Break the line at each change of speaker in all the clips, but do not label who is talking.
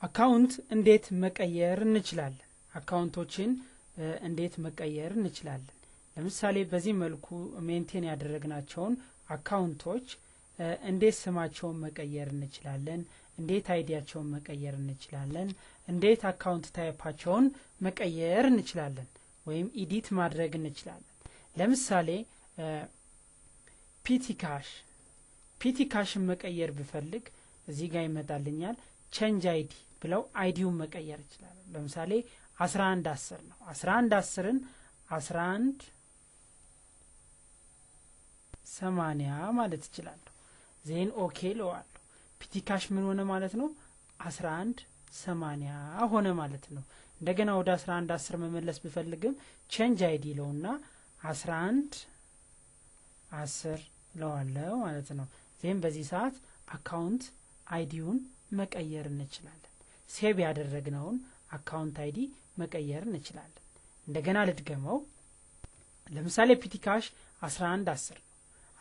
አካውንት እንዴት መቀየር እንችላለን? አካውንቶችን እንዴት መቀየር እንችላለን? ለምሳሌ በዚህ መልኩ ሜንቴን ያደረግናቸውን አካውንቶች እንዴት ስማቸውን መቀየር እንችላለን? እንዴት አይዲያቸውን መቀየር እንችላለን? እንዴት አካውንት ታይፓቸውን መቀየር እንችላለን ወይም ኤዲት ማድረግ እንችላለን? ለምሳሌ ፒቲካሽን መቀየር ብፈልግ እዚህ ጋር ይመጣልኛል ቼንጅ አይዲ ብለው አይዲውን መቀየር ይችላል። ለምሳሌ 1110 ነው 1110ን 1180 ማለት ይችላል። ዜን ኦኬ ለዋለሁ ፒቲካሽ ምን ሆነ ማለት ነው 1180 ሆነ ማለት ነው። እንደገና ወደ 1110 መመለስ ብፈልግም ቼንጅ አይዲ ለውና 1110 ለዋለሁ ማለት ነው። ዜን በዚህ ሰዓት አካውንት አይዲውን መቀየር እንችላለን። ሴቭ ያደረግነውን አካውንት አይዲ መቀየር እንችላለን። እንደገና ልድገመው። ለምሳሌ ፒቲካሽ 1110 ነው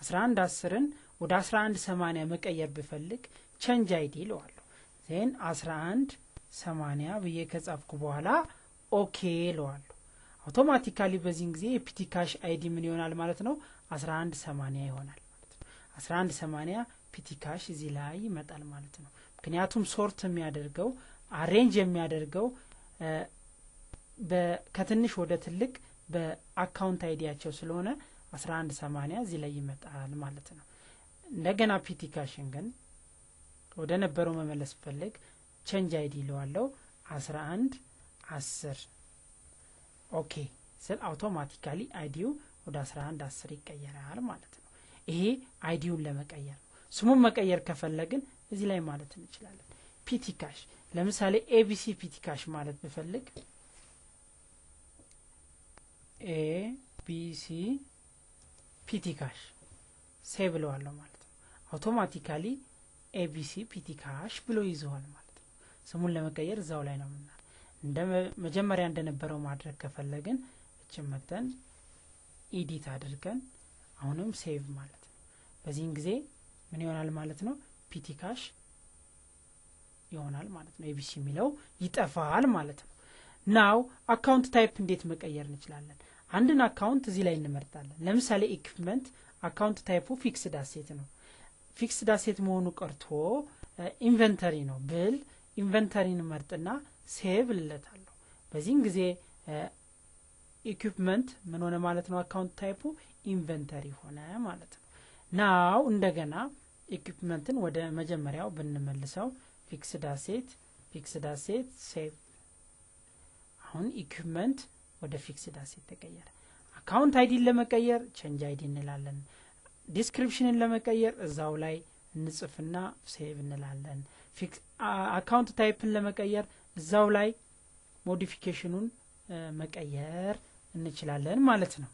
1110ን ወደ 1180 መቀየር ብፈልግ ቼንጅ አይዲ ለዋለሁ። ዜን 1180 ብዬ ከጻፍኩ በኋላ ኦኬ ለዋለሁ። አውቶማቲካሊ በዚህ ጊዜ የፒቲካሽ አይዲ ምን ይሆናል ማለት ነው 1180 ይሆናል ማለት ነው። 1180 ፒቲካሽ እዚህ ላይ ይመጣል ማለት ነው። ምክንያቱም ሶርት የሚያደርገው አሬንጅ የሚያደርገው ከትንሽ ወደ ትልቅ በአካውንት አይዲያቸው ስለሆነ 1180 እዚህ ላይ ይመጣል ማለት ነው። እንደገና ፒቲካሽን ግን ወደ ነበረው መመለስ ፈልግ ቼንጅ አይዲ ለዋለሁ 1110 ኦኬ ስል አውቶማቲካሊ አይዲው ወደ 1110 ይቀየራል ማለት ነው። ይሄ አይዲውን ለመቀየር ነው። ስሙን መቀየር ከፈለግን እዚህ ላይ ማለት እንችላለን። ፒቲካሽ ለምሳሌ ኤቢሲ ፒቲካሽ ማለት ብፈልግ ኤቢሲ ፒቲካሽ ሴቭ ለዋለሁ ማለት ነው። አውቶማቲካሊ ኤቢሲ ፒቲካሽ ብሎ ይዘዋል ማለት ነው። ስሙን ለመቀየር እዛው ላይ ነው ምናል እንደ መጀመሪያ እንደነበረው ማድረግ ከፈለግን እቺን መተን ኤዲት አድርገን አሁንም ሴቭ ማለት ነው። በዚህን ጊዜ ምን ይሆናል ማለት ነው ፒቲካሽ ይሆናል ማለት ነው። ኤቢሲ የሚለው ይጠፋል ማለት ነው። ናው አካውንት ታይፕ እንዴት መቀየር እንችላለን? አንድን አካውንት እዚህ ላይ እንመርጣለን። ለምሳሌ ኢኩዊፕመንት አካውንት ታይፑ ፊክስድ አሴት ነው። ፊክስድ አሴት መሆኑ ቀርቶ ኢንቨንተሪ ነው ብል ኢንቨንተሪን መርጥና ሴቭ ልለታለሁ። በዚህን ጊዜ ኢኩዊፕመንት ምን ሆነ ማለት ነው አካውንት ታይፑ ኢንቨንተሪ ሆነ ማለት ነው። ናው እንደገና ኢኩዊፕመንትን ወደ መጀመሪያው ብንመልሰው ፊክስድ አሴት ሴቭ። አሁን ኢኩዊፕመንት ወደ ፊክስድ አሴት ተቀየረ። አካውንት አይዲን ለመቀየር ቼንጅ አይዲ እንላለን። ዲስክሪፕሽንን ለመቀየር እዛው ላይ እንጽፍና ሴቭ እንላለን። አካውንት ታይፕን ለመቀየር እዛው ላይ ሞዲፊኬሽኑን መቀየር እንችላለን ማለት ነው።